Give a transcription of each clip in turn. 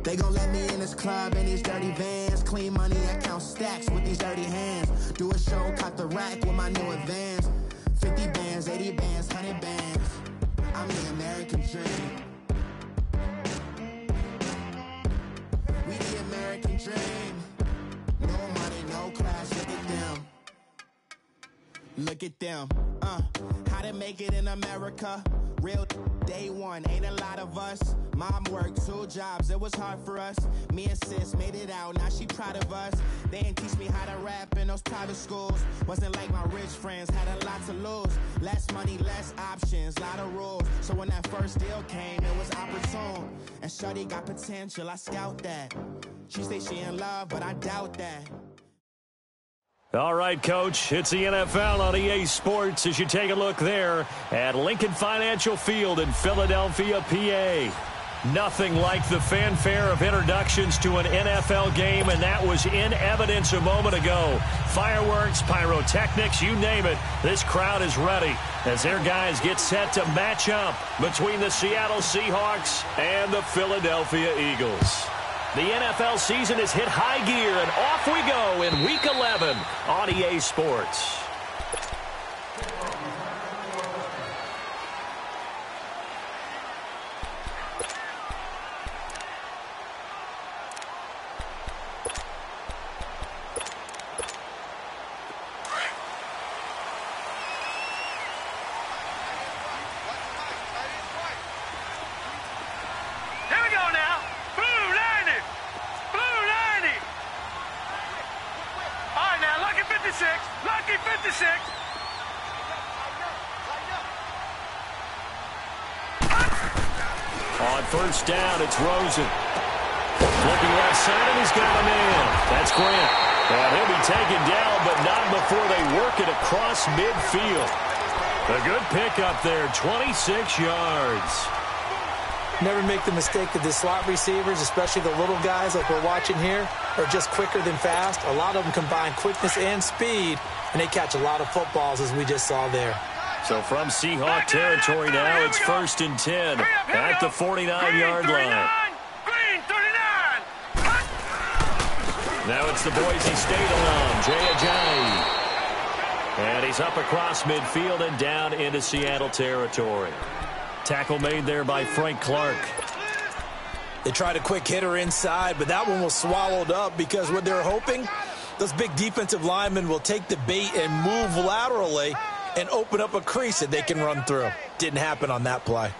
They gon' let me in this club in these dirty vans. Clean money, I count stacks with these dirty hands. Do a show, caught the rack with my new advance. 50 bands, 80 bands, 100 bands. I'm the American dream. We the American dream. No money, no class, look at them. Look at them, how to make it in America. Real day one, ain't a lot of us. Mom worked 2 jobs, it was hard for us. Me and sis made it out, now she proud of us. They didn't teach me how to rap in those private schools. Wasn't like my rich friends, had a lot to lose. Less money, less options, lot of rules. So when that first deal came, it was opportune. And shorty got potential, I scout that. She say she in love, but I doubt that. All right, Coach, it's the NFL on EA Sports as you take a look there at Lincoln Financial Field in Philadelphia, PA. Nothing like the fanfare of introductions to an NFL game, and that was in evidence a moment ago. Fireworks, pyrotechnics, you name it, this crowd is ready as their guys get set to match up between the Seattle Seahawks and the Philadelphia Eagles. The NFL season has hit high gear, and off we go in Week 11 on EA Sports. Lucky 56. On first down, it's Rosen. Looking left side, and he's got a man. That's Grant. And he'll be taken down, but not before they work it across midfield. A good pickup there, 26 yards. Never make the mistake that the slot receivers, especially the little guys like we're watching here, are just quicker than fast. A lot of them combine quickness and speed, and they catch a lot of footballs, as we just saw there. So from Seahawk territory now, it's 1st and 10 at the 49-yard line. Green 39. Now it's the Boise State alum, Jay Ajayi. And he's up across midfield and down into Seattle territory. Tackle made there by Frank Clark. They tried a quick hitter inside, but that one was swallowed up because what they're hoping, those big defensive linemen will take the bait and move laterally and open up a crease that they can run through. Didn't happen on that play.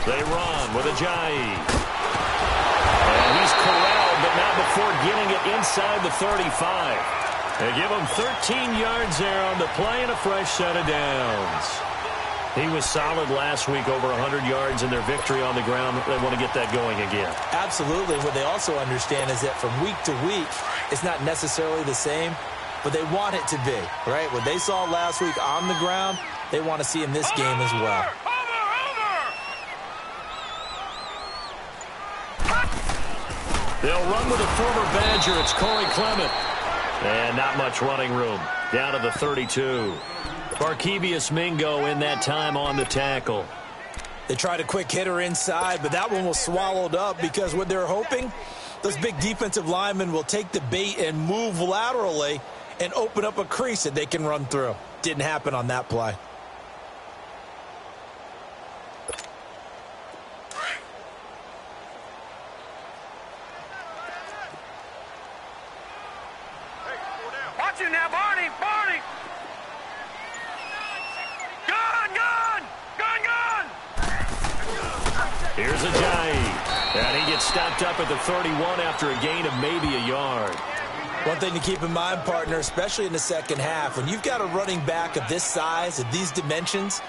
They run with Ajayi. And he's corralled, but not before getting it inside the 35. They give him 13 yards there on the play and a fresh set of downs. He was solid last week, over 100 yards in their victory on the ground. They want to get that going again. Absolutely. What they also understand is that from week to week, it's not necessarily the same, but they want it to be, right? What they saw last week on the ground, they want to see in this game as well. They'll run with a former Badger. It's Corey Clement. And not much running room. Down to the 32. Barkevius Mingo in that time on the tackle. They tried a quick hitter inside, but that one was swallowed up because what they're hoping, those big defensive linemen will take the bait and move laterally and open up a crease that they can run through. Didn't happen on that play. Watch it now, Barney! Barney! Gun! Here's Ajayi. And he gets stopped up at the 31 after a gain of maybe a yard. One thing to keep in mind, partner, especially in the second half, when you've got a running back of this size, of these dimensions,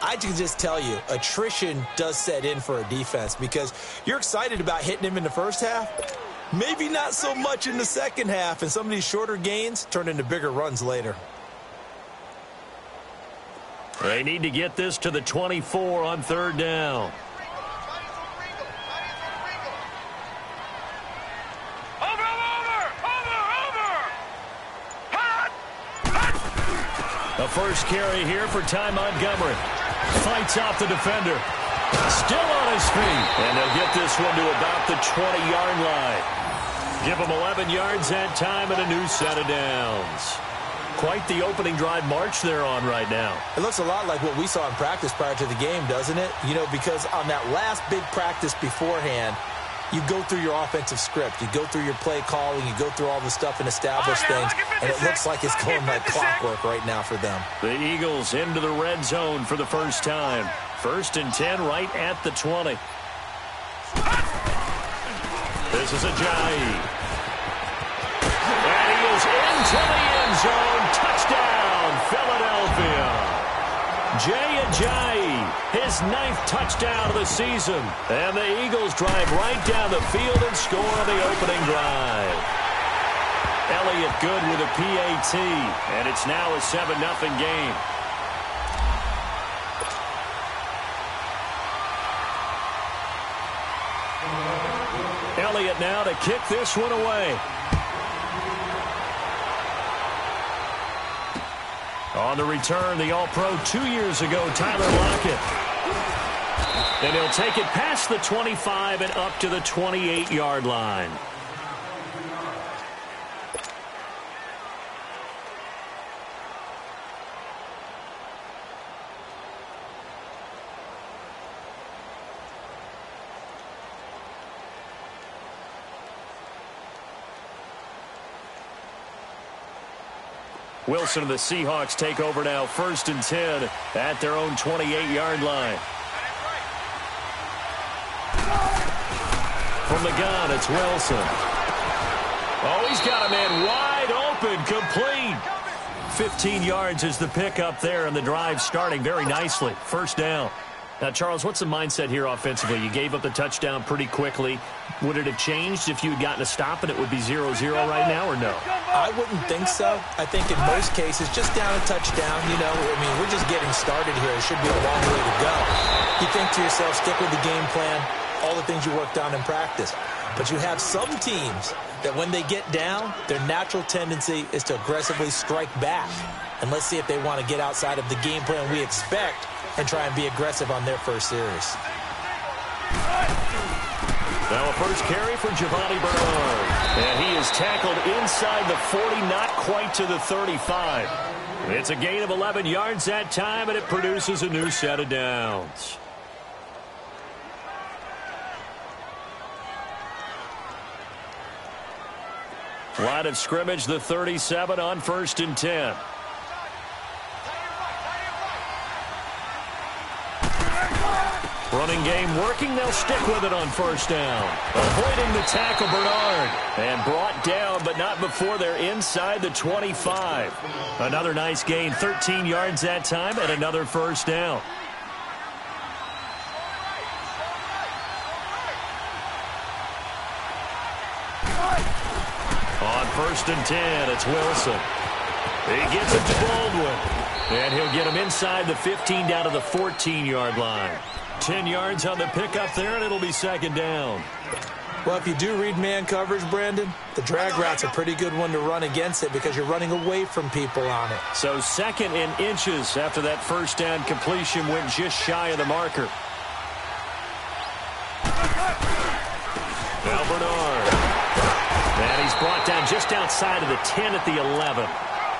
I can just tell you, attrition does set in for a defense because you're excited about hitting him in the first half. Maybe not so much in the second half, and some of these shorter gains turn into bigger runs later. They need to get this to the 24 on third down. The first carry here for Ty Montgomery. Fights off the defender. Still on his feet. And they'll get this one to about the 20-yard line. Give them 11 yards that time and a new set of downs. Quite the opening drive march they're on right now. It looks a lot like what we saw in practice prior to the game, doesn't it? You know, because on that last big practice beforehand, you go through your offensive script. You go through your play calling. You go through all the stuff and establish things. And it looks like it's going like clockwork right now for them. The Eagles into the red zone for the first time. 1st and 10 right at the 20. This is Ajayi. And he is into the end zone. Touchdown, Philadelphia. Jay Ajayi, his 9th touchdown of the season. And the Eagles drive right down the field and score on the opening drive. Elliott good with a PAT, and it's now a 7-0 game. Elliott now to kick this one away. On the return, the All-Pro 2 years ago, Tyler Lockett. And he'll take it past the 25 and up to the 28-yard line. Wilson and the Seahawks take over now, 1st and 10 at their own 28-yard line. From the gun, it's Wilson. Oh, he's got a man wide open, complete. 15 yards is the pickup there, and the drive starting very nicely. 1st down. Now, Charles, what's the mindset here offensively? You gave up the touchdown pretty quickly. Would it have changed if you had gotten a stop and it would be 0-0 right now, or no? I wouldn't think so. I think in most cases, just down a touchdown, you know, I mean, we're just getting started here. It should be a long way to go. You think to yourself, stick with the game plan, all the things you worked on in practice. But you have some teams that when they get down, their natural tendency is to aggressively strike back. And let's see if they want to get outside of the game plan we expect and try and be aggressive on their first series. Now a first carry for Giovanni Bernard. And he is tackled inside the 40, not quite to the 35. It's a gain of 11 yards that time, and it produces a new set of downs. Line of scrimmage, the 37 on 1st and 10. Running game working. They'll stick with it on 1st down. Avoiding the tackle, Bernard. And brought down, but not before they're inside the 25. Another nice gain, 13 yards that time, and another 1st down. On 1st and 10, it's Wilson. He gets it to Baldwin. And he'll get him inside the 15 down to the 14-yard line. 10 yards on the pickup there, and it'll be 2nd down. Well, if you do read man coverage, Brandon, the drag route's a pretty good one to run against it because you're running away from people on it. So 2nd and inches after that 1st down completion went just shy of the marker. Now Bernard. And he's brought down just outside of the 10 at the 11.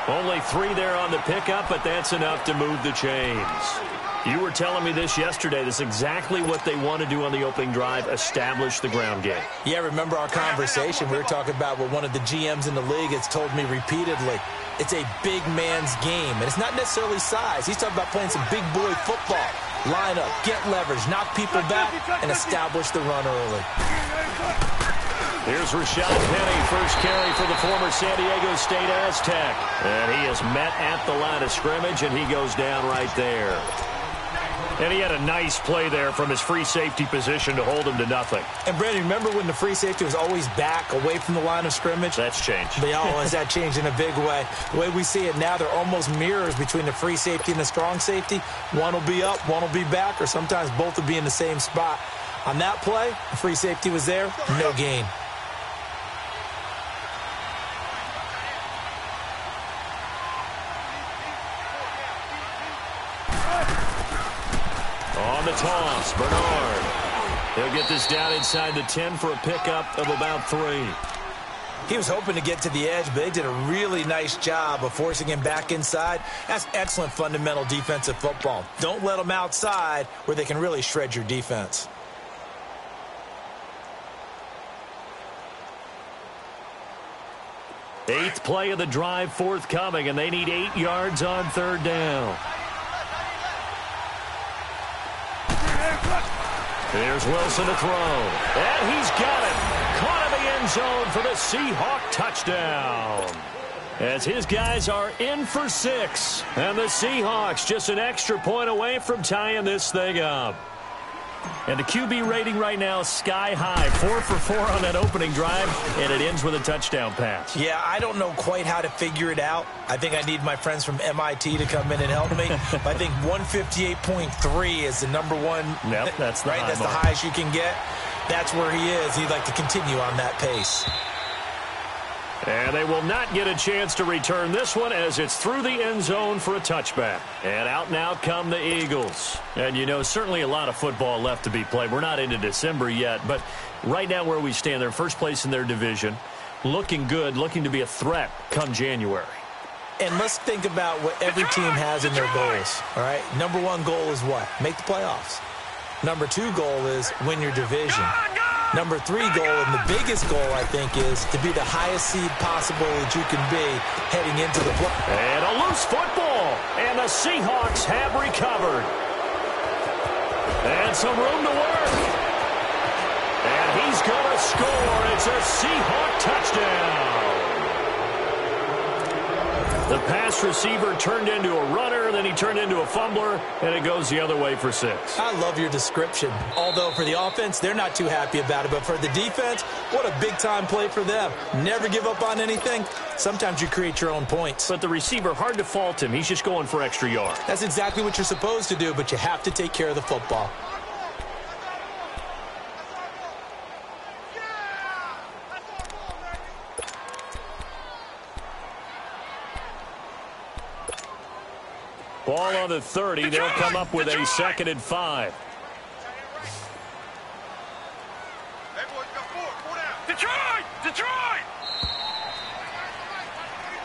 Only 3 there on the pickup, but that's enough to move the chains. You were telling me this yesterday. This is exactly what they want to do on the opening drive, establish the ground game. Yeah, remember our conversation? We were talking about what one of the GMs in the league has told me repeatedly. It's a big man's game, and it's not necessarily size. He's talking about playing some big boy football. Line up, get leverage, knock people back, and establish the run early. Here's Rashad Penny, first carry for the former San Diego State Aztec. And he is met at the line of scrimmage, and he goes down right there. And he had a nice play there from his free safety position to hold him to nothing. And, Brandon, remember when the free safety was always back away from the line of scrimmage? That's changed. They always that changed in a big way. The way we see it now, they're almost mirrors between the free safety and the strong safety. One will be up, one will be back, or sometimes both will be in the same spot. On that play, the free safety was there, no gain. On the toss, Bernard. He'll get this down inside the 10 for a pickup of about 3. He was hoping to get to the edge, but they did a really nice job of forcing him back inside. That's excellent fundamental defensive football. Don't let them outside where they can really shred your defense. Eighth play of the drive forthcoming, and they need 8 yards on third down. Here's Wilson to throw. And he's got it. Caught in the end zone for the Seahawk touchdown. As his guys are in for 6. And the Seahawks just an extra point away from tying this thing up. And the QB rating right now is sky high. 4 for 4 on that opening drive, and it ends with a touchdown pass. Yeah, I don't know quite how to figure it out. I think I need my friends from MIT to come in and help me. But I think 158.3 is the number one. Yep, that's the right. high That's mark. the highest you can get. That's where he is. He'd like to continue on that pace. And they will not get a chance to return this one as it's through the end zone for a touchback. And out now come the Eagles. And, you know, certainly a lot of football left to be played. We're not into December yet, but right now where we stand, they're first place in their division, looking good, looking to be a threat come January. And let's think about what every team has in their goals, all right? Number 1 goal is what? Make the playoffs. Number 2 goal is win your division. Number 3 goal, and the biggest goal, I think, is to be the highest seed possible that you can be heading into the play. And a loose football, and the Seahawks have recovered. And some room to work. And he's going to score. It's a Seahawk touchdown. The pass receiver turned into a runner, then he turned into a fumbler, and it goes the other way for 6. I love your description. Although for the offense, they're not too happy about it. But for the defense, what a big-time play for them. Never give up on anything. Sometimes you create your own points. But the receiver, hard to fault him. He's just going for extra yards. That's exactly what you're supposed to do, but you have to take care of the football. Ball on the 30. They'll come up with a 2nd and 5. Detroit!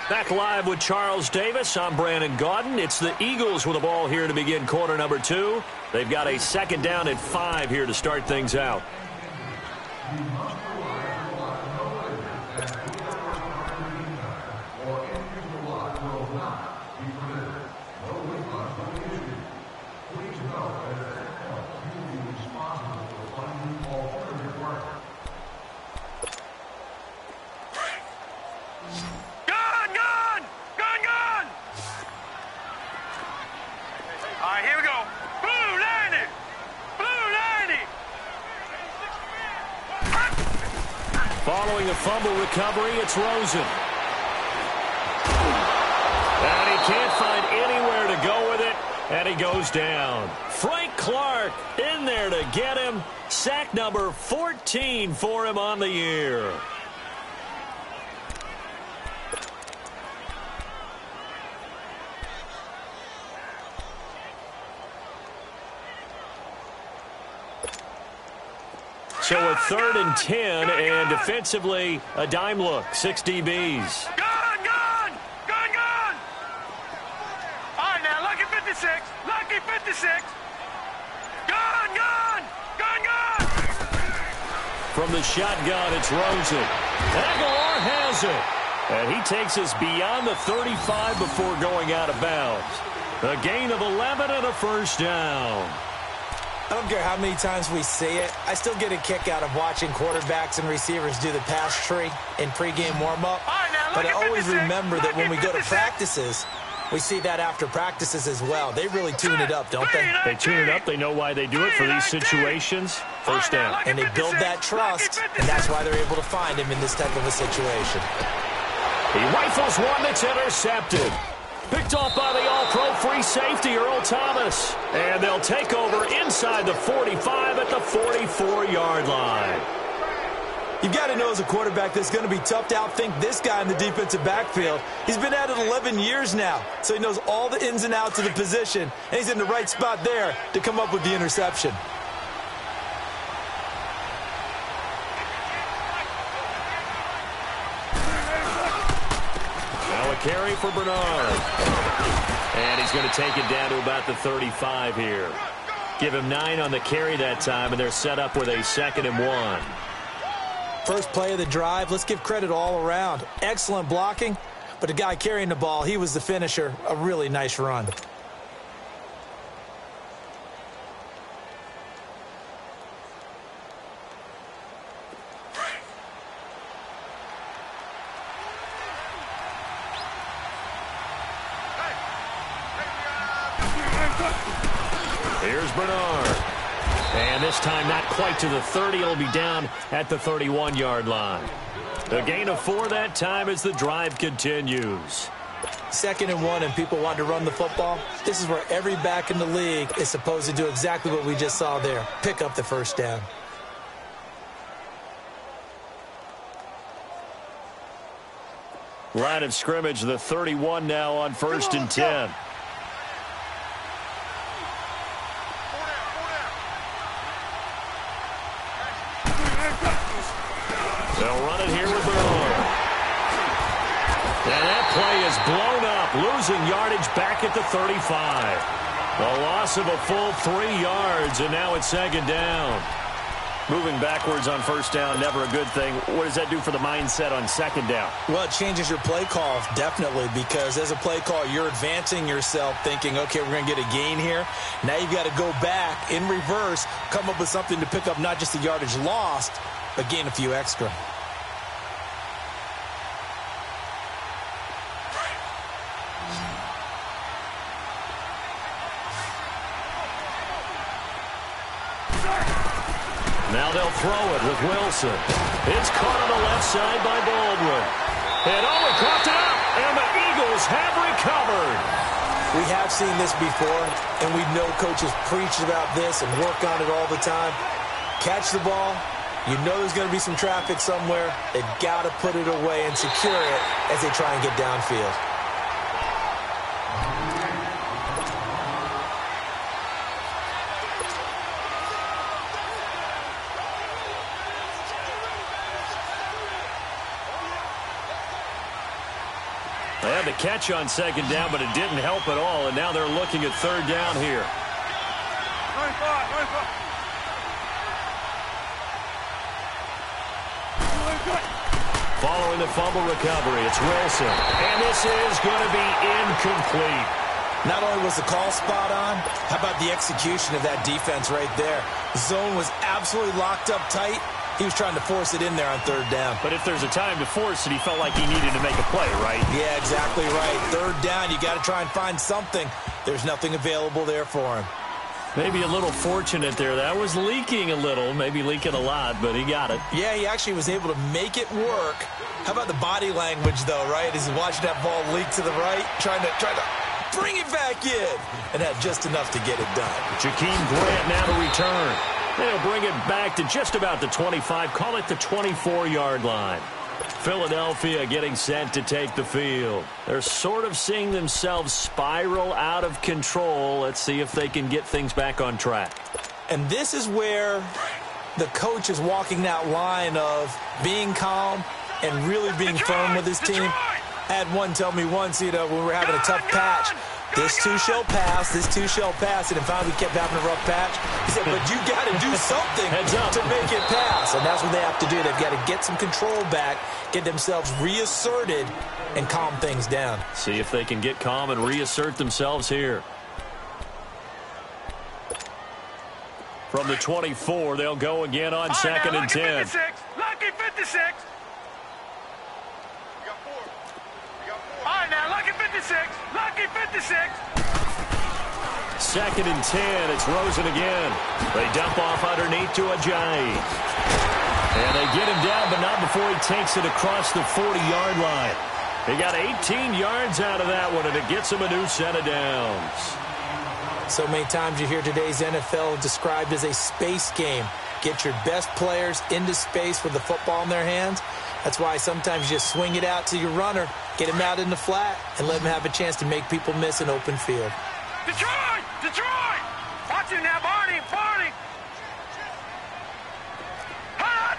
Back live with Charles Davis. I'm Brandon Gaudin. It's the Eagles with the ball here to begin quarter number 2. They've got a 2nd down and 5 here to start things out. Following a fumble recovery, it's Rosen. And he can't find anywhere to go with it, and he goes down. Frank Clark in there to get him. Sack number 14 for him on the year. So a 3rd and 10, and defensively, a dime look. 6 DBs. Gone! All right, now, lucky 56. Lucky 56. Gone! From the shotgun, it's Rosen. Aguilar has it. And he takes us beyond the 35 before going out of bounds. A gain of 11 and a 1st down. I don't care how many times we say it, I still get a kick out of watching quarterbacks and receivers do the pass tree in pregame warm-up. But I always remember that when we go to practices, We see that after practices as well. They really tune it up, don't they? They tune it up. They know why they do it for these situations. First down. And they build that trust, and that's why they're able to find him in this type of a situation. He rifles one that's intercepted. Picked off by the all-pro free safety, Earl Thomas. And they'll take over inside the 45 at the 44-yard line. You've got to know as a quarterback that it's going to be tough to outthink this guy in the defensive backfield. He's been at it 11 years now, so he knows all the ins and outs of the position, and he's in the right spot there to come up with the interception. Now a carry for Bernard. And he's going to take it down to about the 35 here. Give him 9 on the carry that time, and they're set up with a 2nd and 1. First play of the drive, let's give credit all around. Excellent blocking, but the guy carrying the ball, he was the finisher. A really nice run. Here's Bernard. And this time not quite to the 30. It'll be down at the 31-yard line. A gain of 4 that time as the drive continues. 2nd and 1 and people want to run the football. This is where every back in the league is supposed to do exactly what we just saw there. Pick up the first down. Line of scrimmage, the 31 now on 1st and 10. They'll run it here with Bernard. And that play is blown up, losing yardage back at the 35. A loss of a full 3 yards, and now it's 2nd down. Moving backwards on 1st down, never a good thing. What does that do for the mindset on 2nd down? Well, it changes your play call, definitely, because as a play call, you're advancing yourself thinking, okay, we're going to get a gain here. Now you've got to go back in reverse, come up with something to pick up not just the yardage lost, but gain a few extra. Now they'll throw it with Wilson. It's caught on the left side by Baldwin. And he caught it up, and the Eagles have recovered. We have seen this before, and we know coaches preach about this and work on it all the time. Catch the ball. You know there's going to be some traffic somewhere. They've got to put it away and secure it as they try and get downfield. They had the catch on 2nd down, but it didn't help at all, and now they're looking at 3rd down here. Following the fumble recovery, it's Wilson, and this is going to be incomplete. Not only was the call spot on, how about the execution of that defense right there? The zone was absolutely locked up tight. He was trying to force it in there on 3rd down. But if there's a time to force it, he felt like he needed to make a play, right? Yeah, exactly right. 3rd down, you got to try and find something. There's nothing available there for him. Maybe a little fortunate there. That was leaking a little, maybe leaking a lot, but he got it. Yeah, he actually was able to make it work. How about the body language, though, right? As he's watching that ball leak to the right, trying to bring it back in, and had just enough to get it done. Jakeem Grant now to return. They'll bring it back to just about the 25, call it the 24-yard line. Philadelphia getting set to take the field. They're sort of seeing themselves spiral out of control. Let's see if they can get things back on track. And this is where the coach is walking that line of being calm and really being firm with his team. I had one tell me once, when we were having a tough patch, this too shall pass, this too shall pass, and if finally we kept having a rough patch, he said, but you got to do something to make it pass, and that's what they have to do. They've got to get some control back, get themselves reasserted, and calm things down. See if they can get calm and reassert themselves here. From the 24, they'll go again on 2nd and 10. 56. Lucky 56. All right, now, lucky 56. 56. Lucky 56. 2nd and 10. It's Rosen again. They dump off underneath to Ajayi. And they get him down, but not before he takes it across the 40-yard line. He got 18 yards out of that one, and it gets him a new set of downs. So many times you hear today's NFL described as a space game. Get your best players into space with the football in their hands. That's why sometimes you just swing it out to your runner, get him out in the flat, and let him have a chance to make people miss an open field. Detroit! Detroit! Watch it now, Barney! Barney! Hot!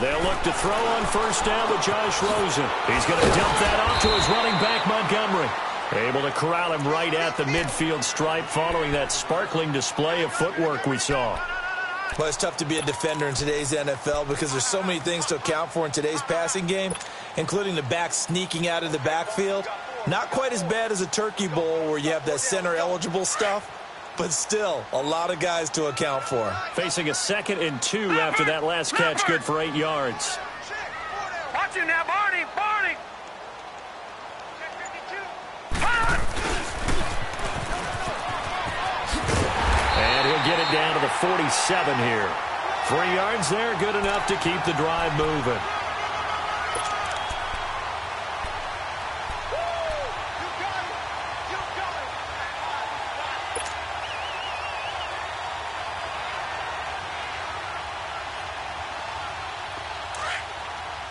They'll look to throw on 1st down with Josh Rosen. He's going to dump that off to his running back, Montgomery. Able to corral him right at the midfield stripe following that sparkling display of footwork we saw. Well, it's tough to be a defender in today's NFL because there's so many things to account for in today's passing game, including the back sneaking out of the backfield. Not quite as bad as a turkey bowl where you have that center-eligible stuff, but still a lot of guys to account for. Facing a 2nd and 2 after that last catch, good for 8 yards. Watch it now, Barney! Barney! And he'll get it down to the 47 here. 3 yards there, good enough to keep the drive moving.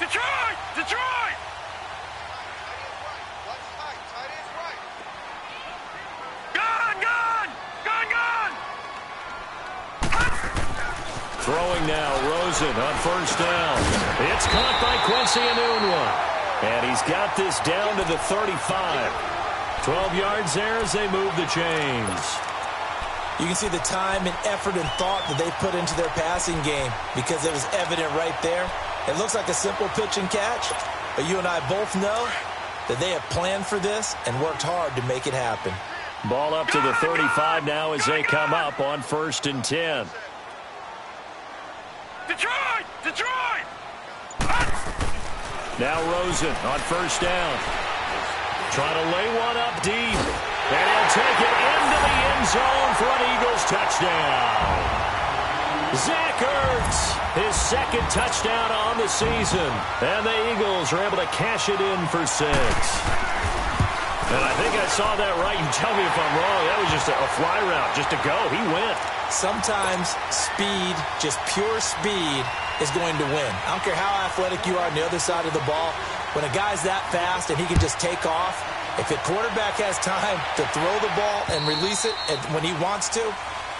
Detroit! Detroit! Gone! Gone! Gone! Gone! Throwing now, Rosen on 1st down. It's caught by Quincy Enunwa. And he's got this down to the 35. 12 yards there as they move the chains. You can see the time and effort and thought that they put into their passing game because it was evident right there. It looks like a simple pitch and catch, but you and I both know that they have planned for this and worked hard to make it happen. Ball up to the 35 now as they come up on 1st and 10. Detroit! Detroit! Now Rosen on 1st down. Trying to lay one up deep. And he'll take it into the end zone for an Eagles touchdown. Zach Ertz, his 2nd touchdown on the season. And the Eagles are able to cash it in for 6. And I think I saw that right. You tell me if I'm wrong. That was just a fly route, just to go. He went. Sometimes speed, just pure speed, is going to win. I don't care how athletic you are on the other side of the ball. When a guy's that fast and he can just take off, if a quarterback has time to throw the ball and release it when he wants to,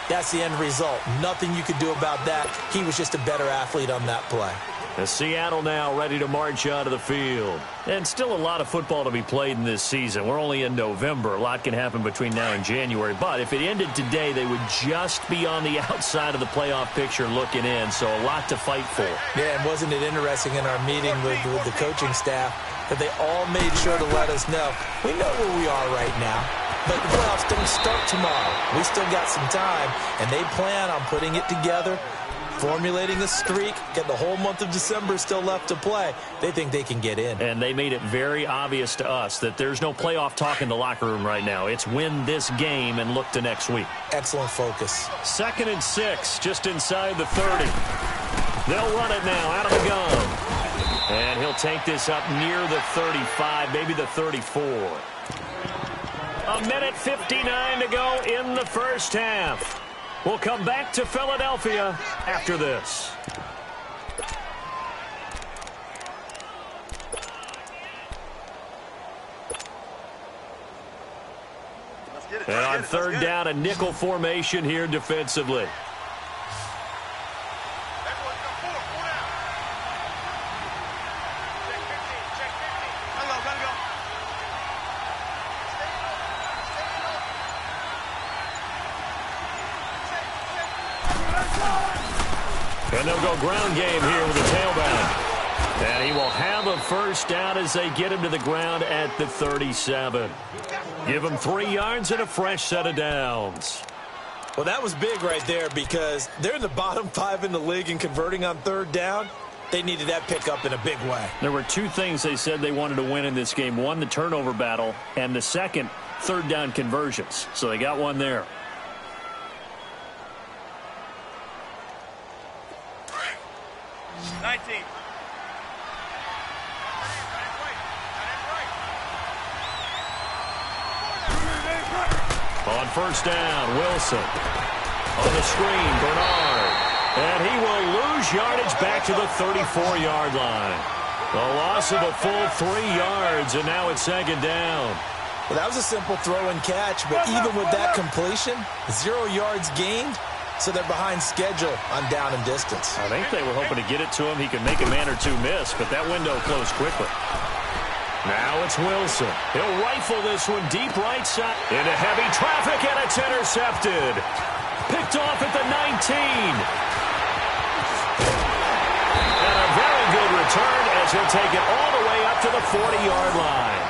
that's the end result. Nothing you could do about that. He was just a better athlete on that play. As Seattle now ready to march onto the field. And still a lot of football to be played in this season. We're only in November. A lot can happen between now and January. But if it ended today, they would just be on the outside of the playoff picture looking in. So a lot to fight for. Yeah, and wasn't it interesting in our meeting with the coaching staff that they all made sure to let us know, we know where we are right now. But the playoffs don't start tomorrow. We still got some time, and they plan on putting it together, formulating a streak, get the whole month of December still left to play. They think they can get in. And they made it very obvious to us that there's no playoff talk in the locker room right now. It's win this game and look to next week. Excellent focus. 2nd and 6, just inside the 30. They'll run it now out of the gun. And he'll take this up near the 35, maybe the 34. A minute 59 to go in the first half. We'll come back to Philadelphia after this. And on 3rd down, a nickel formation here defensively. And they'll go ground game here with the tailback. And he will have a first down as they get him to the ground at the 37. Give him 3 yards and a fresh set of downs. Well, that was big right there because they're in the bottom 5 in the league in converting on third down. They needed that pickup in a big way. There were two things they said they wanted to win in this game. One, the turnover battle, and the second, third down conversions. So they got one there. On first down, Wilson. On the screen, Bernard. And he will lose yardage back to the 34-yard line. The loss of a full 3 yards, and now it's second down. Well, that was a simple throw and catch, but even with that completion, 0 yards gained, so they're behind schedule on down and distance. I think they were hoping to get it to him. He could make a man or two miss, but that window closed quickly. Now it's Wilson. He'll rifle this one deep right side into heavy traffic, and it's intercepted. Picked off at the 19. And a very good return as he'll take it all the way up to the 40-yard line.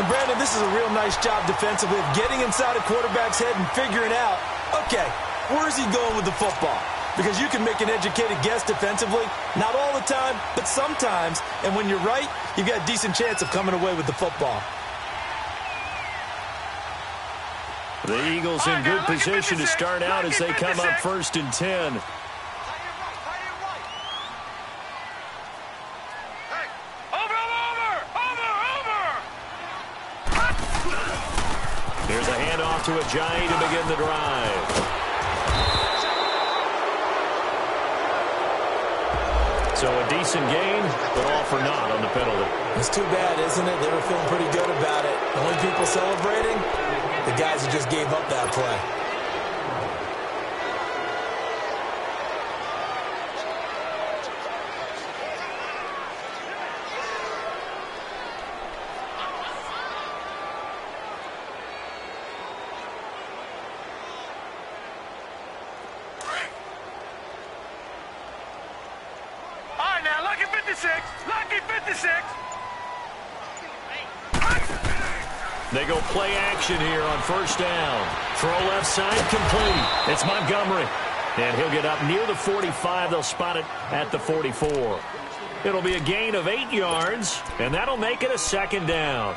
And, Brandon, this is a real nice job defensively of getting inside a quarterback's head and figuring out, okay, where's he going with the football? Because you can make an educated guess defensively, not all the time, but sometimes. And when you're right, you've got a decent chance of coming away with the football. The Eagles in good position to start out as they come up 1st and 10. Here's a handoff to Ajayi to begin the drive. So a decent gain, but all for naught on the penalty. It's too bad, isn't it? They were feeling pretty good about it. The only people celebrating, the guys who just gave up that play. They go play action here on first down. Throw left side complete. It's Montgomery. And he'll get up near the 45. They'll spot it at the 44. It'll be a gain of 8 yards, and that'll make it a second down.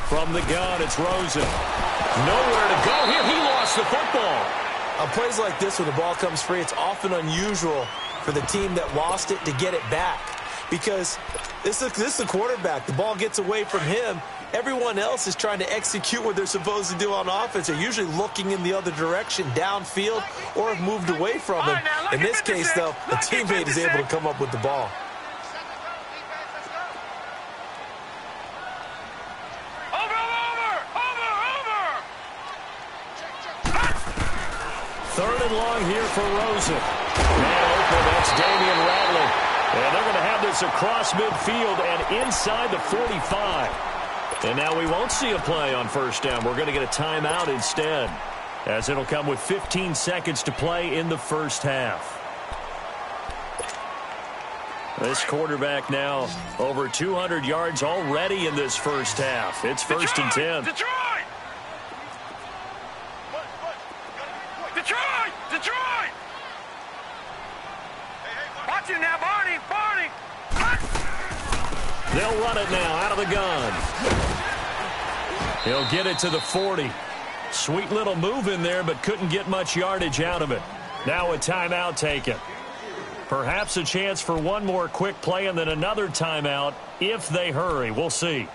From the gun, it's Rosen. Nowhere to go here. He lost the football. On plays like this, when the ball comes free, it's often unusual for the team that lost it to get it back. Because this is the quarterback. The ball gets away from him. Everyone else is trying to execute what they're supposed to do on offense. They're usually looking in the other direction, downfield, or have moved away from him. In this case, though, the teammate is able to come up with the ball. Third and long here for Rosen. Man open, that's Damian Ratley. And they're going to have this across midfield and inside the 45. And now we won't see a play on first down. We're going to get a timeout instead, as it'll come with 15 seconds to play in the first half. This quarterback now over 200 yards already in this first half. It's first and 10. Detroit! Watch it now, Barney! They'll run it now out of the gun. He'll get it to the 40. Sweet little move in there, but couldn't get much yardage out of it. Now a timeout taken. Perhaps a chance for one more quick play and then another timeout if they hurry. We'll see.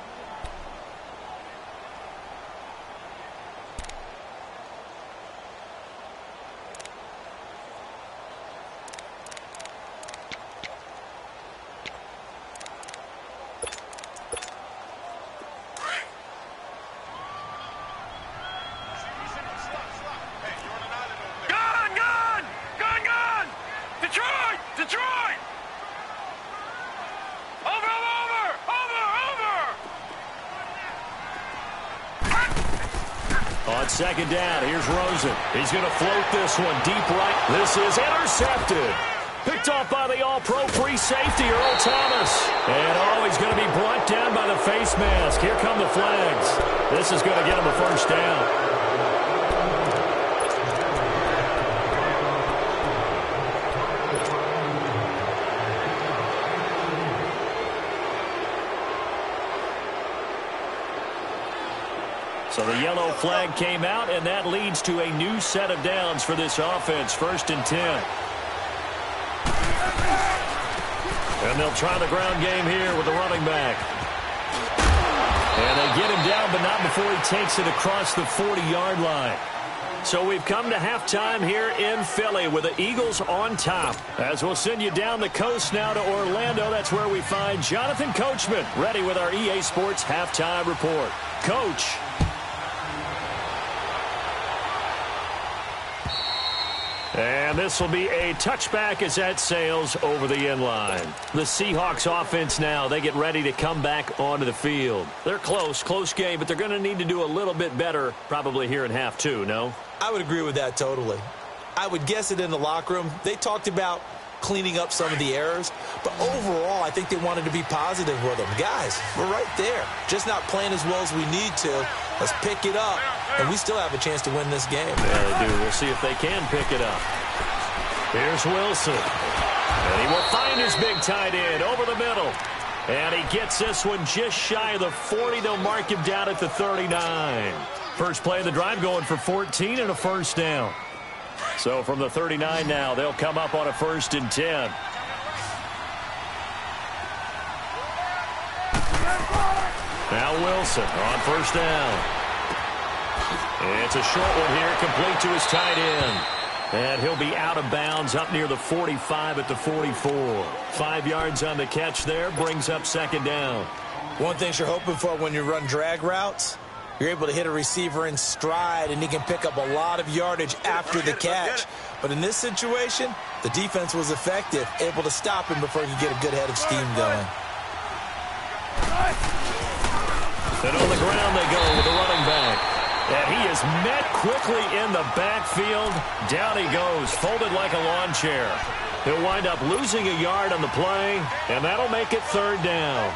On second down, here's Rosen. He's going to float this one deep right. This is intercepted. Picked off by the all-pro free safety, Earl Thomas. And he's going to be brought down by the face mask. Here come the flags. This is going to get him a first down. So the yellow flag came out, and that leads to a new set of downs for this offense. 1st and 10. And they'll try the ground game here with the running back. And they get him down, but not before he takes it across the 40-yard line. So we've come to halftime here in Philly with the Eagles on top. As we'll send you down the coast now to Orlando, that's where we find Jonathan Coachman ready with our EA Sports halftime report. Coach. And this will be a touchback as that sails over the end line. The Seahawks offense now, they get ready to come back onto the field. They're close game, but they're going to need to do a little bit better probably here in half two, no? I would agree with that totally. I would guess it in the locker room. They talked about cleaning up some of the errors, but overall I think they wanted to be positive with them. Guys, we're right there. Just not playing as well as we need to. Let's pick it up, and we still have a chance to win this game. Yeah, they do. We'll see if they can pick it up. Here's Wilson. And he will find his big tight end over the middle. And he gets this one just shy of the 40. They'll mark him down at the 39. First play of the drive going for 14 and a first down. So from the 39 now, they'll come up on a 1st and 10. Now Wilson on first down. It's a short one here, complete to his tight end. And he'll be out of bounds up near the 45 at the 44. 5 yards on the catch there, brings up 2nd down. One thing you're hoping for when you run drag routes, you're able to hit a receiver in stride, and he can pick up a lot of yardage after the catch. But in this situation, the defense was effective, able to stop him before he could get a good head of steam going. And on the ground they go with the running back. And he is met quickly in the backfield. Down he goes, folded like a lawn chair. He'll wind up losing a yard on the play, and that'll make it 3rd down.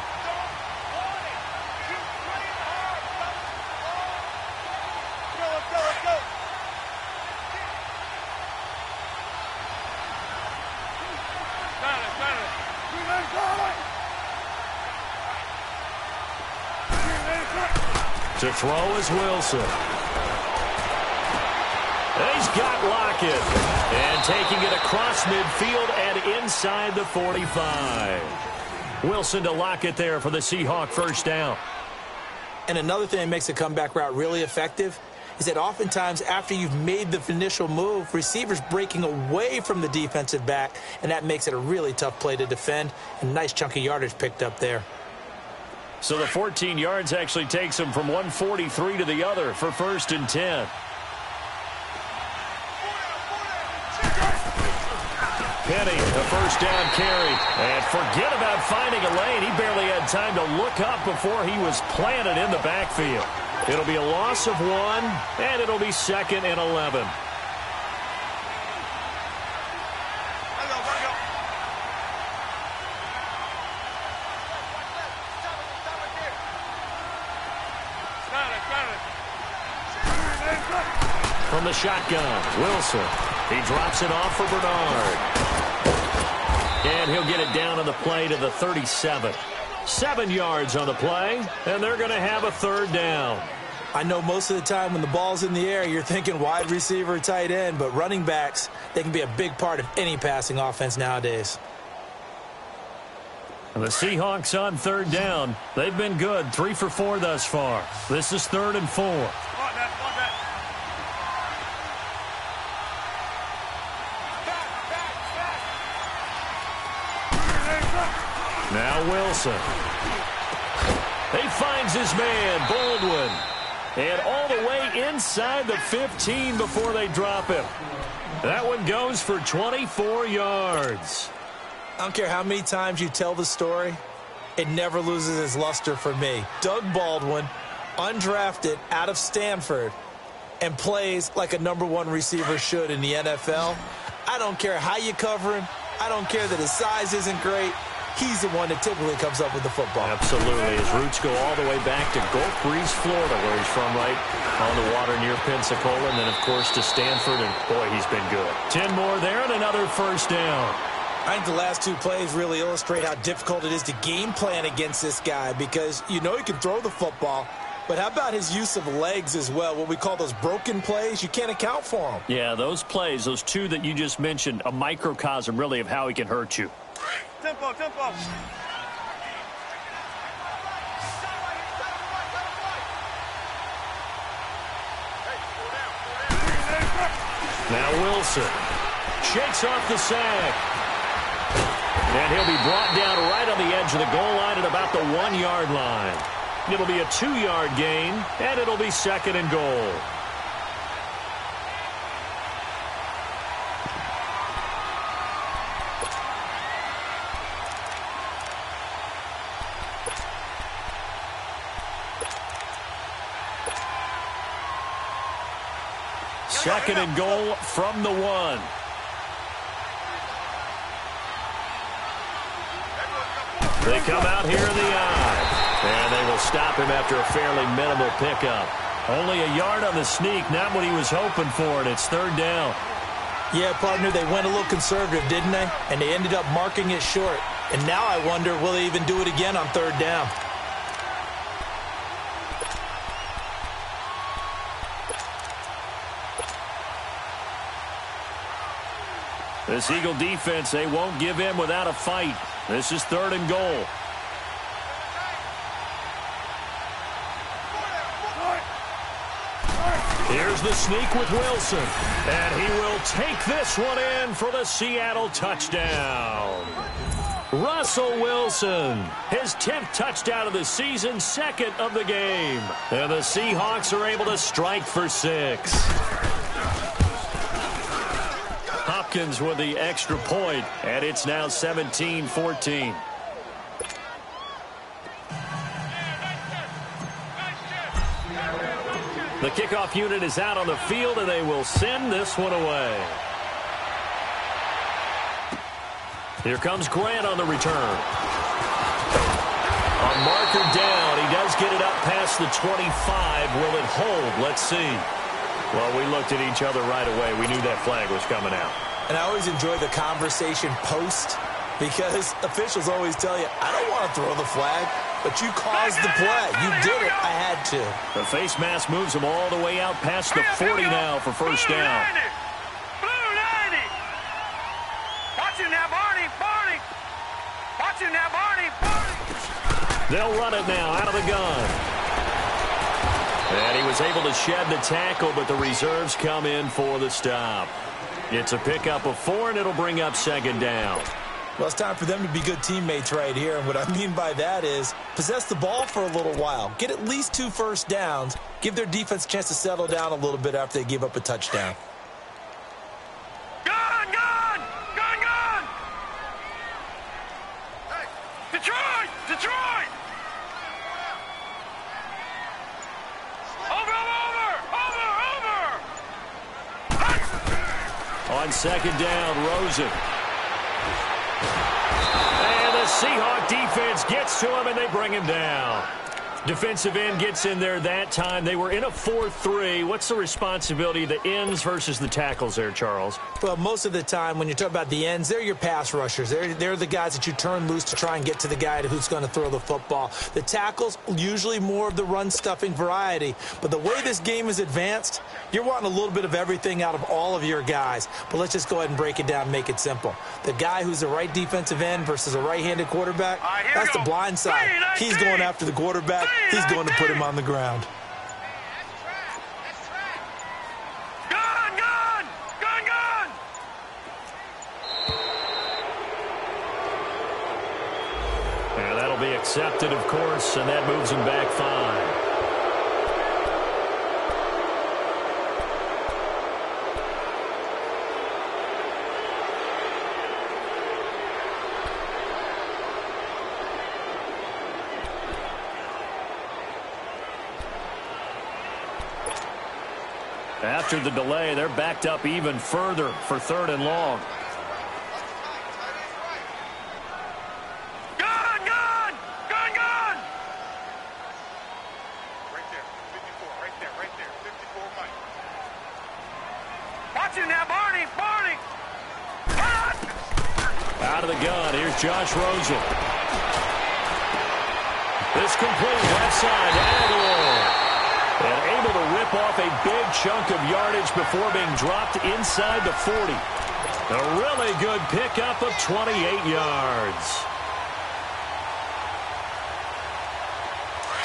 To throw is Wilson. And he's got Lockett. And taking it across midfield and inside the 45. Wilson to Lockett there for the Seahawk first down. And another thing that makes a comeback route really effective is that oftentimes after you've made the initial move, receivers breaking away from the defensive back, and that makes it a really tough play to defend. And nice chunky yardage picked up there. So the 14 yards actually takes him from 143 to the other for 1st and 10. Penny, the first down carry. And forget about finding a lane. He barely had time to look up before he was planted in the backfield. It'll be a loss of 1, and it'll be 2nd and 11. From the shotgun, Wilson. He drops it off for Bernard. And he'll get it down on the play to the 37. 7 yards on the play, and they're going to have a 3rd down. I know most of the time when the ball's in the air, you're thinking wide receiver, tight end, but running backs, they can be a big part of any passing offense nowadays. And the Seahawks on 3rd down. They've been good, 3 for 4 thus far. This is 3rd and 4. Now Wilson. He finds his man, Baldwin. And all the way inside the 15 before they drop him. That one goes for 24 yards. I don't care how many times you tell the story, it never loses its luster for me. Doug Baldwin, undrafted out of Stanford, and plays like a #1 receiver should in the NFL, I don't care how you cover him. I don't care that his size isn't great. He's the one that typically comes up with the football. Absolutely. His roots go all the way back to Gulf Breeze, Florida, where he's from, right on the water near Pensacola, and then, of course, to Stanford, and, boy, he's been good. 10 more there and another first down. I think the last two plays really illustrate how difficult it is to game plan against this guy because you know he can throw the football, but how about his use of legs as well? What we call those broken plays, you can't account for them. Yeah, those plays, those two that you just mentioned, a microcosm really of how he can hurt you. Tempo, tempo. Now Wilson shakes off the sack. And he'll be brought down right on the edge of the goal line at about the 1-yard line. It'll be a 2-yard gain, and it'll be 2nd and goal. Second and goal from the 1. They come out here in the eye, and they will stop him after a fairly minimal pickup. Only a yard on the sneak, not what he was hoping for, and it's 3rd down. Yeah, partner, they went a little conservative, didn't they? And they ended up marking it short. And now I wonder, will they even do it again on 3rd down? This Eagle defense, they won't give in without a fight. This is 3rd and goal. Here's the sneak with Wilson. And he will take this one in for the Seattle touchdown. Russell Wilson, his 10th touchdown of the season, 2nd of the game. And the Seahawks are able to strike for 6. Hopkins with the extra point, and it's now 17-14. The kickoff unit is out on the field, and they will send this one away. Here comes Grant on the return. On marker down, he does get it up past the 25. Will it hold? Let's see. Well, we looked at each other right away. We knew that flag was coming out. And I always enjoy the conversation post because officials always tell you, I don't want to throw the flag, but you caused the play. You did it. I had to. The face mask moves him all the way out past the 40 now for first down. Blue 90. Watch him now, Barney. Barney. Watch him now, Barney. Barney. They'll run it now out of the gun. And he was able to shed the tackle, but the reserves come in for the stop. It's a pickup of 4, and it'll bring up 2nd down. Well, it's time for them to be good teammates right here. And what I mean by that is possess the ball for a little while. Get at least 2 first downs. Give their defense a chance to settle down a little bit after they give up a touchdown. Gun, gun. Gun, gun. Detroit. Detroit. On 2nd down, Rosen. And the Seahawk defense gets to him, and they bring him down. Defensive end gets in there that time. They were in a 4-3. What's the responsibility of the ends versus the tackles there, Charles? Well, most of the time when you talk about the ends, they're your pass rushers. They're the guys that you turn loose to try and get to the guy who's going to throw the football. The tackles, usually more of the run-stuffing variety. But the way this game is advanced, you're wanting a little bit of everything out of all of your guys. But let's just go ahead and break it down and make it simple. The guy who's the right defensive end versus a right-handed quarterback, that's the blind side. He's going after the quarterback. He's going to put him on the ground. Gun, gun. Gun, gun. And that'll be accepted, of course, and that moves him back 5. After the delay, they're backed up even further for 3rd and long. Gun! Gun! Gun! Gun! Right there. 54. Right there. Right there. 54 Mike. Watch it now, Barney! Barney! Out of the gun, here's Josh Rosen. This complete left side to Aguilar. And able to rip off a big chunk of yardage before being dropped inside the 40. A really good pickup of 28 yards.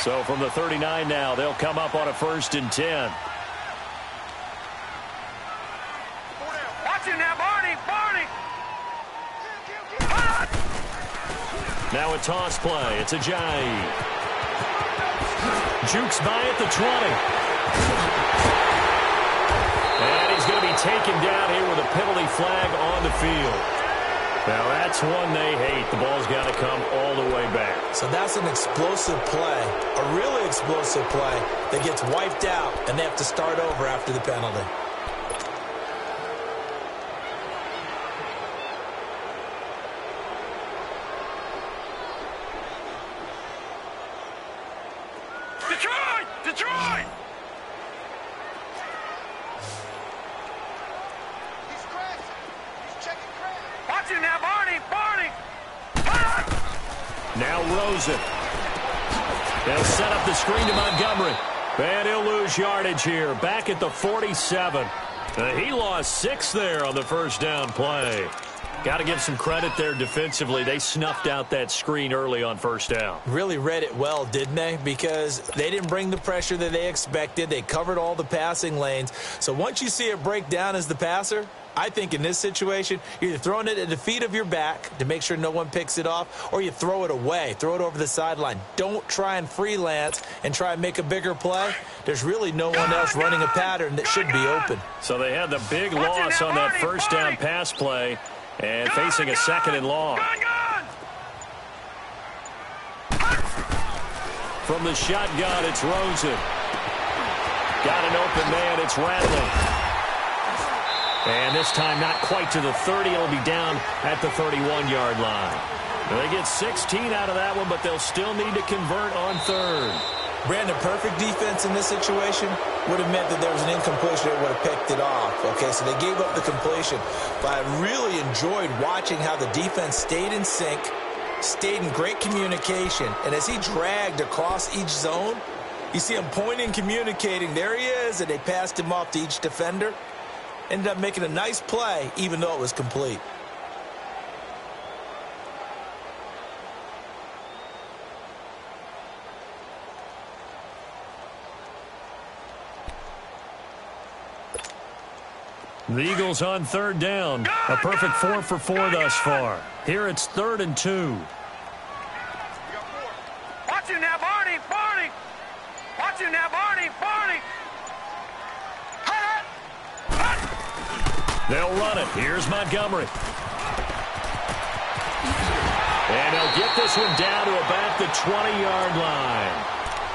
So from the 39 now, they'll come up on a 1st and 10. Watch it now, Barney! Barney! Now a toss play. It's Ajayi. Jukes by at the 20. And he's going to be taken down here with a penalty flag on the field. Now that's one they hate. The ball's got to come all the way back. So that's an explosive play, a really explosive play that gets wiped out, and they have to start over after the penalty. Detroit! Detroit! He's crashing. He's checking crash. Watch it now, Barney! Barney! Now Rosen. They'll set up the screen to Montgomery. And he'll lose yardage here. Back at the 47. He lost 6 there on the 1st down play. Got to give some credit there defensively. They snuffed out that screen early on 1st down. Really read it well, didn't they? Because they didn't bring the pressure that they expected. They covered all the passing lanes. So once you see it break down as the passer, I think in this situation, you're either throwing it at the feet of your back to make sure no one picks it off, or you throw it away, throw it over the sideline. Don't try and freelance and try and make a bigger play. There's really no one else running a pattern that should be open. So they had the big loss on that 1st down pass play. And facing a 2nd and long. From the shotgun, it's Rosen. Got an open man, it's Rattling. And this time not quite to the 30. It'll be down at the 31-yard line. They get 16 out of that one, but they'll still need to convert on 3rd. Brandon, perfect defense in this situation would have meant that there was an incompletion that would have picked it off. Okay, so they gave up the completion. But I really enjoyed watching how the defense stayed in sync, stayed in great communication. And as he dragged across each zone, you see him pointing, communicating. There he is, and they passed him off to each defender. Ended up making a nice play, even though it was complete. The Eagles on 3rd down. A perfect 4 for 4 thus far. Here it's 3rd and 2. Watch it now, Barney! Barney! Watch it now, Barney! Barney! They'll run it. Here's Montgomery. And they'll get this one down to about the 20-yard line.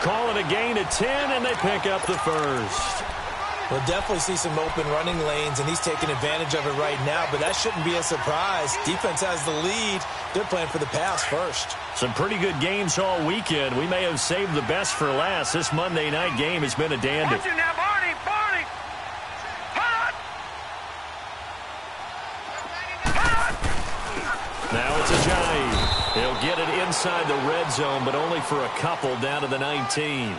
Call it a gain of 10, and they pick up the 1st. We'll definitely see some open running lanes, and he's taking advantage of it right now, but that shouldn't be a surprise. Defense has the lead. They're playing for the pass first. Some pretty good games all weekend. We may have saved the best for last. This Monday night game has been a dandy. Watch it now, Barney! Barney! Now it's Ajayi. He'll get it inside the red zone, but only for a couple down to the 19.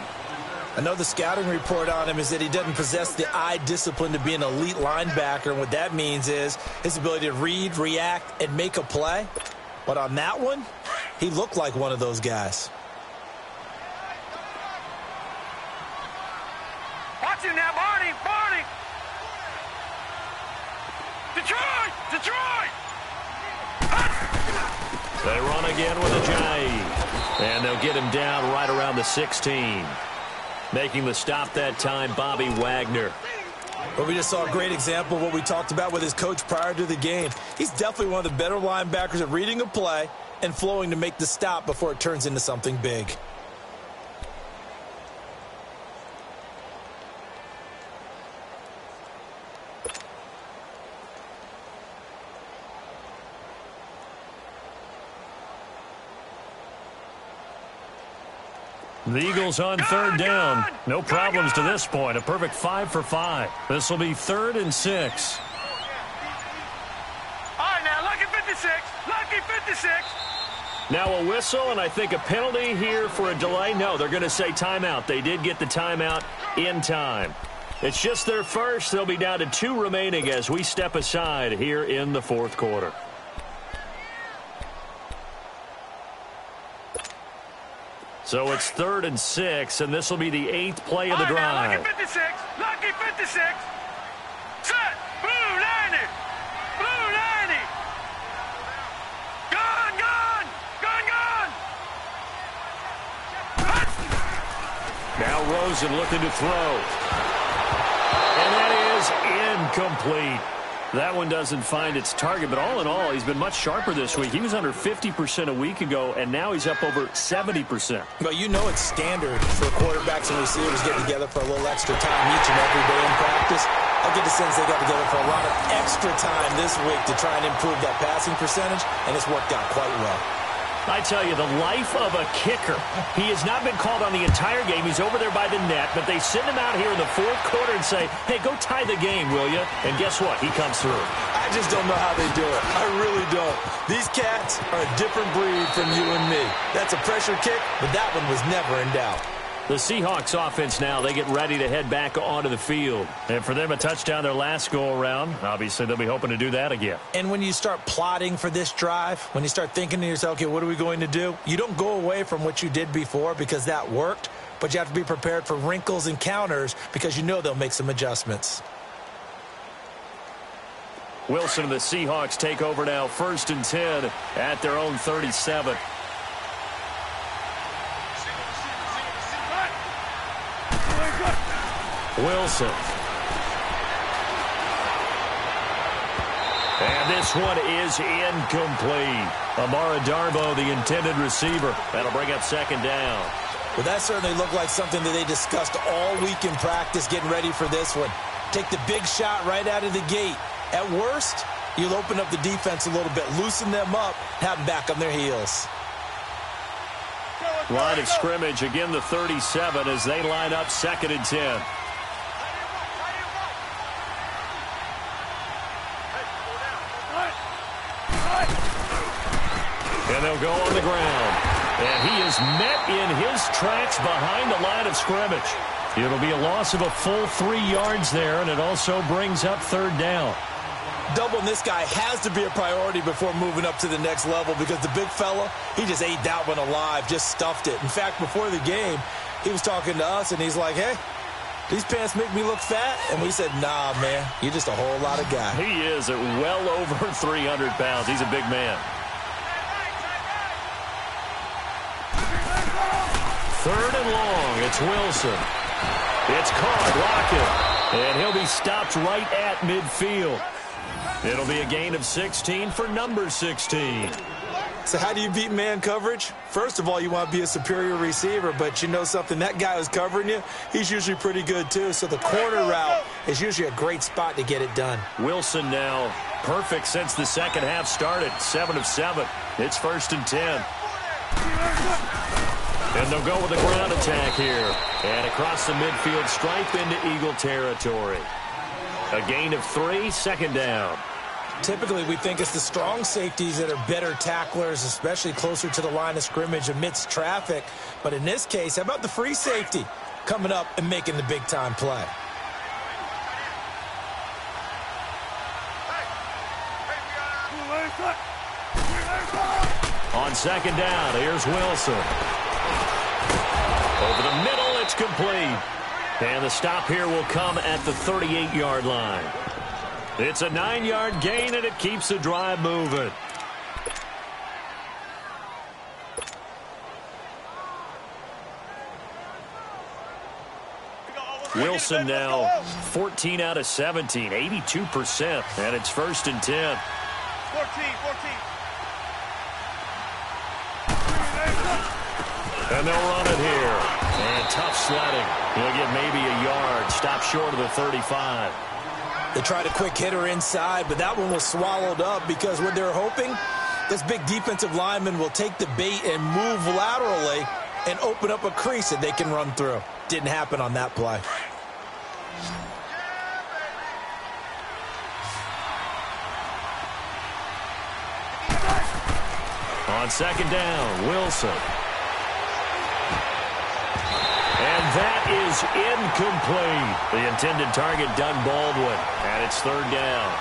I know the scouting report on him is that he doesn't possess the eye discipline to be an elite linebacker. And what that means is his ability to read, react, and make a play. But on that one, he looked like one of those guys. Watch it now, Barney! Barney! Detroit! Detroit! They run again with Ajayi. And they'll get him down right around the 16. Making the stop that time, Bobby Wagner. Well, we just saw a great example of what we talked about with his coach prior to the game. He's definitely one of the better linebackers at reading a play and flowing to make the stop before it turns into something big. The Eagles on third down. No problems to this point. A perfect 5 for 5. This will be 3rd and 6. All right, now, lucky 56. Lucky 56. Now a whistle, and I think a penalty here for a delay. No, they're going to say timeout. They did get the timeout in time. It's just their first. They'll be down to 2 remaining as we step aside here in the 4th quarter. So it's 3rd and 6, and this will be the 8th play of the drive. Lucky 56. Lucky 56. Set. Blue 90. Blue 90. Gone, gone. Gone, gone. Now Rosen looking to throw. And that is incomplete. That one doesn't find its target, but all in all, he's been much sharper this week. He was under 50% a week ago, and now he's up over 70%. Well, you know it's standard for quarterbacks and receivers getting together for a little extra time each and every day in practice. I get the sense they got together for a lot of extra time this week to try and improve that passing percentage, and it's worked out quite well. I tell you, the life of a kicker. He has not been called on the entire game. He's over there by the net, but they send him out here in the 4th quarter and say, hey, go tie the game, will you? And guess what? He comes through. I just don't know how they do it. I really don't. These cats are a different breed from you and me. That's a pressure kick, but that one was never in doubt. The Seahawks offense now, they get ready to head back onto the field. And for them, a touchdown their last go-around. Obviously, they'll be hoping to do that again. And when you start plotting for this drive, when you start thinking to yourself, okay, what are we going to do? You don't go away from what you did before because that worked, but you have to be prepared for wrinkles and counters because you know they'll make some adjustments. Wilson and the Seahawks take over now, 1st and 10 at their own 37. Wilson. And this one is incomplete. Amara Darbo, the intended receiver. That'll bring up 2nd down. Well, that certainly looked like something that they discussed all week in practice getting ready for this one. Take the big shot right out of the gate. At worst, you'll open up the defense a little bit, loosen them up, have them back on their heels. Line of scrimmage, again the 37 as they line up 2nd and 10. And they'll go on the ground. And he is met in his tracks behind the line of scrimmage. It'll be a loss of a full 3 yards there, and it also brings up 3rd down. Doubling this guy has to be a priority before moving up to the next level because the big fella, he just ate that one alive, just stuffed it. In fact, before the game, he was talking to us, and he's like, hey, these pants make me look fat? And we said, nah, man, you're just a whole lot of guy. He is at well over 300 pounds. He's a big man. 3rd and long. It's Wilson. It's caught. Lockett. And he'll be stopped right at midfield. It'll be a gain of 16 for number 16. So how do you beat man coverage? First of all, you want to be a superior receiver, but you know something, that guy who's covering you, he's usually pretty good too. So the corner route is usually a great spot to get it done. Wilson now perfect since the 2nd half started. 7 of 7. It's 1st and 10. And they'll go with a ground attack here. And across the midfield stripe into Eagle territory. A gain of 3, 2nd down. Typically, we think it's the strong safeties that are better tacklers, especially closer to the line of scrimmage amidst traffic. But in this case, how about the free safety coming up and making the big-time play? On 2nd down, here's Wilson. Over the middle, it's complete. And the stop here will come at the 38-yard line. It's a 9-yard gain, and it keeps the drive moving. Wilson now 14 out of 17, 82%, and it's 1st and 10. 14. And they'll run it here. And tough sledding. He'll get maybe a yard. Stop short of the 35. They tried a quick hitter inside, but that one was swallowed up because what they're hoping, this big defensive lineman will take the bait and move laterally and open up a crease that they can run through. Didn't happen on that play. On second down, Wilson. And that is incomplete. The intended target, Doug Baldwin, and it's third down.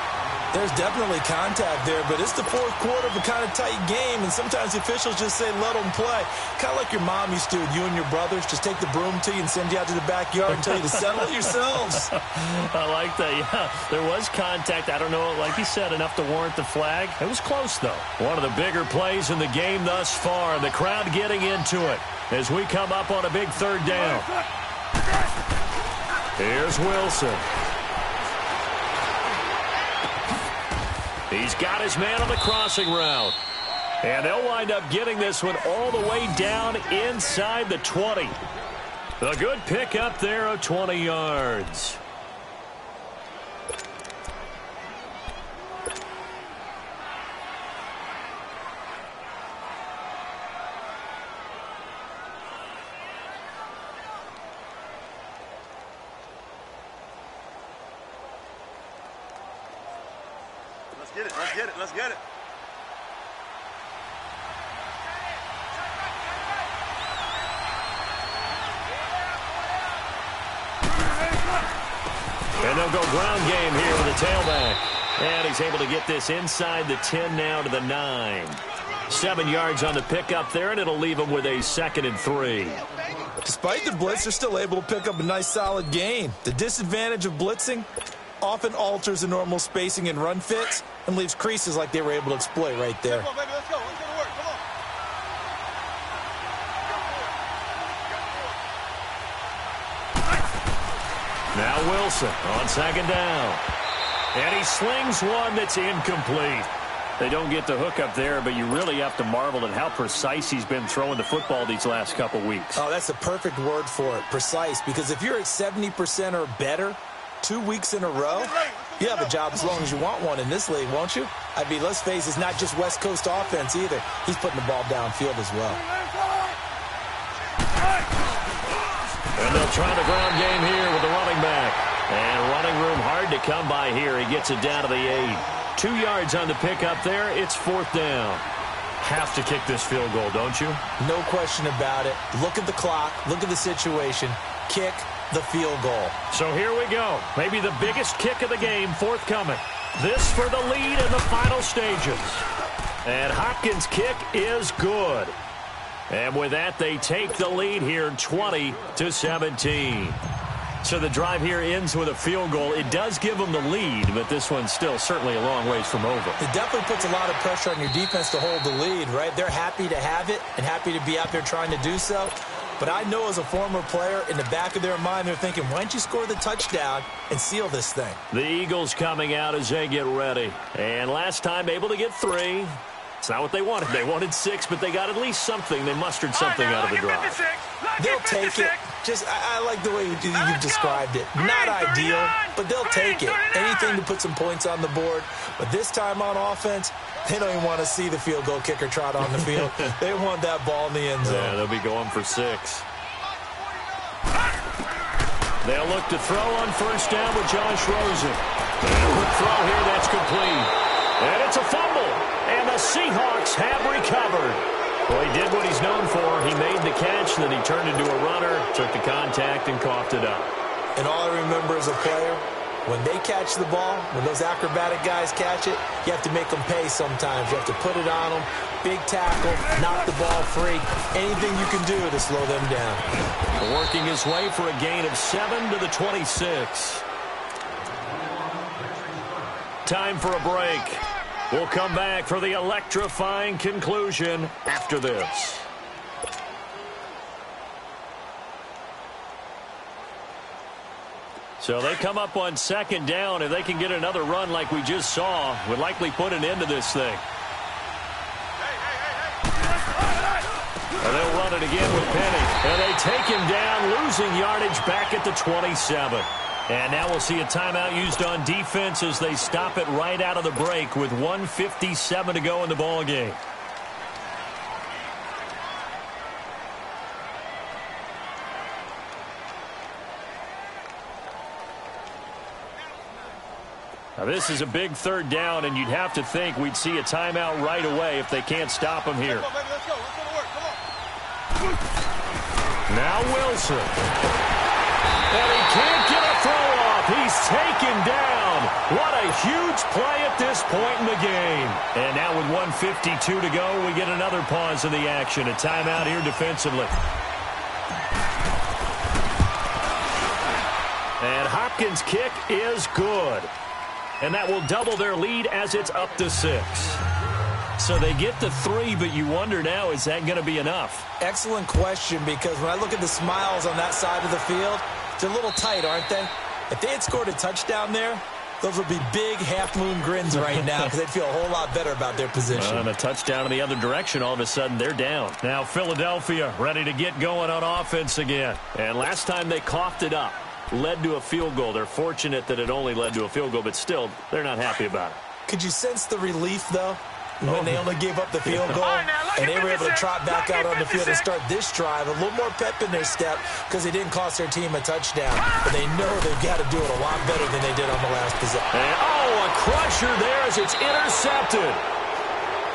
There's definitely contact there, but it's the fourth quarter of a kind of tight game, and sometimes the officials just say, let them play. Kind of like your mom used to, you and your brothers, just take the broom to you and send you out to the backyard and tell you to settle it yourselves. I like that, yeah. There was contact. I don't know, like you said, enough to warrant the flag. It was close, though. One of the bigger plays in the game thus far, and the crowd getting into it as we come up on a big third down. Here's Wilson. He's got his man on the crossing route. And they'll wind up getting this one all the way down inside the 20. A good pickup there of 20 yards. Let's get it. Let's get it. And they'll go ground game here with a tailback. And he's able to get this inside the 10 now to the 9. 7 yards on the pickup there, and it'll leave him with a 2nd and 3. Despite the blitz, they're still able to pick up a nice, solid gain. The disadvantage of blitzing often alters the normal spacing and run fits and leaves creases like they were able to exploit right there. Come on, baby, let's go. Let's go to work. Come on. Now Wilson on second down. And he slings one that's incomplete. They don't get the hook up there, but you really have to marvel at how precise he's been throwing the football these last couple weeks. Oh, that's the perfect word for it, precise, because if you're at 70% or better 2 weeks in a row, you have a job as long as you want one in this league, won't you? I mean, let's face it, it's not just West Coast offense either. He's putting the ball downfield as well. And they'll try the ground game here with the running back. And running room hard to come by here. He gets it down to the 8. 2 yards on the pickup there. It's 4th down. Have to kick this field goal, don't you? No question about it. Look at the clock. Look at the situation. Kick the field goal. So here we go. Maybe the biggest kick of the game forthcoming. This for the lead in the final stages. And Hopkins' kick is good. And with that, they take the lead here 20-17. So the drive here ends with a field goal. It does give them the lead, but this one's still certainly a long ways from over. It definitely puts a lot of pressure on your defense to hold the lead, right? They're happy to have it and happy to be out there trying to do so. But I know as a former player, in the back of their mind, they're thinking, why don't you score the touchdown and seal this thing? The Eagles coming out as they get ready. And last time able to get 3. It's not what they wanted. They wanted 6, but they got at least something. They mustered something out of the drive. They'll take it. I like the way you've described it. Not ideal, but they'll take it. Anything to put some points on the board. But this time on offense, they don't even want to see the field goal kicker trot on the field. They want that ball in the end zone. Yeah, they'll be going for 6. They'll look to throw on first down with Josh Rosen. And a quick throw here, that's complete. And it's a fumble. And the Seahawks have recovered. Well, he did what he's known for. He made the catch, then he turned into a runner, took the contact, and coughed it up. And all I remember as a player, when they catch the ball, when those acrobatic guys catch it, you have to make them pay sometimes. You have to put it on them, big tackle, knock the ball free. Anything you can do to slow them down. Working his way for a gain of 7 to the 26. Time for a break. We'll come back for the electrifying conclusion after this. So they come up on second down. If they can get another run like we just saw, would likely put an end to this thing. And they'll run it again with Penny. And they take him down, losing yardage back at the 27. And now we'll see a timeout used on defense as they stop it right out of the break with 1:57 to go in the ballgame. Now, this is a big third down, and you'd have to think we'd see a timeout right away if they can't stop him here. Come on, baby, let's go. Let's go to work. Come on. Now Wilson. And he can't get a throw off. He's taken down. What a huge play at this point in the game. And now with 1:52 to go, we get another pause in the action. A timeout here defensively. And Hopkins' kick is good. And that will double their lead as it's up to 6. So they get to 3, but you wonder now, is that going to be enough? Excellent question, because when I look at the smiles on that side of the field, they're a little tight, aren't they? If they had scored a touchdown there, those would be big half-moon grins right now because they'd feel a whole lot better about their position. And a touchdown in the other direction, all of a sudden they're down. Now Philadelphia ready to get going on offense again. And last time they coughed it up, led to a field goal. They're fortunate that it only led to a field goal, but still, they're not happy about it. Could you sense the relief, though, when they only gave up the field goal and they were able to trot back out on the field and start this drive? A little more pep in their step because they didn't cost their team a touchdown. But they know they've got to do it a lot better than they did on the last possession. A crusher there as it's intercepted.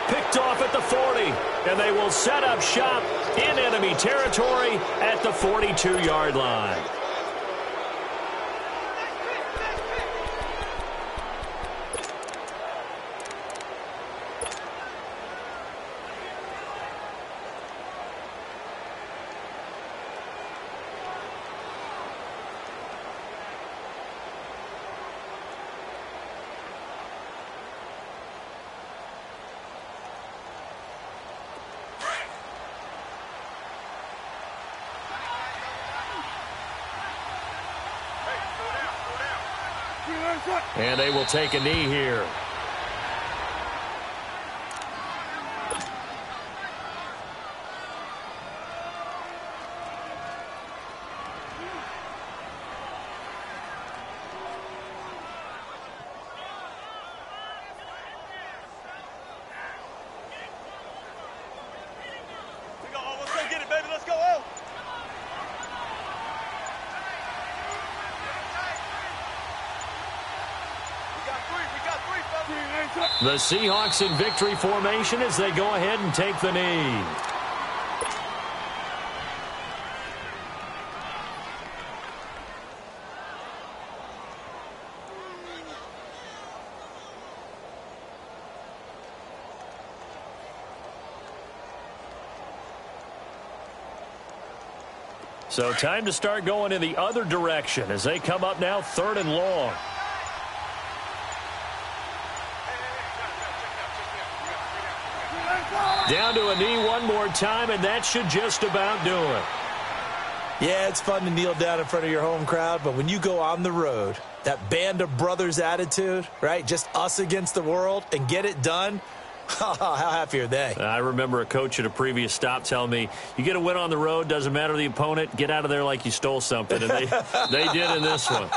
Picked off at the 40, and they will set up shop in enemy territory at the 42-yard line. And they will take a knee here. Let's go get it, baby. Let's go out. The Seahawks in victory formation as they go ahead and take the knee. So time to start going in the other direction as they come up now 3rd and long. Down to a knee one more time, and that should just about do it. Yeah, it's fun to kneel down in front of your home crowd, but when you go on the road, that band of brothers attitude, right, just us against the world, and get it done, how happy are they? I remember a coach at a previous stop telling me, you get a win on the road, doesn't matter the opponent, get out of there like you stole something, and they did in this one.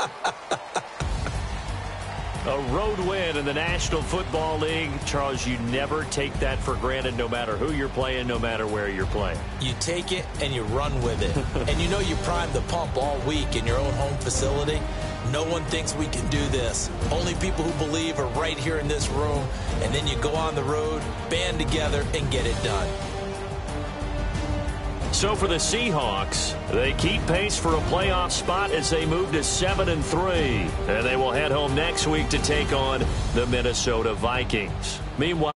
A road win in the National Football League. Charles, you never take that for granted no matter who you're playing, no matter where you're playing. You take it and you run with it. And you know you primed the pump all week in your own home facility. No one thinks we can do this. Only people who believe are right here in this room. And then you go on the road, band together, and get it done. So for the Seahawks, they keep pace for a playoff spot as they move to 7-3. And they will head home next week to take on the Minnesota Vikings. Meanwhile,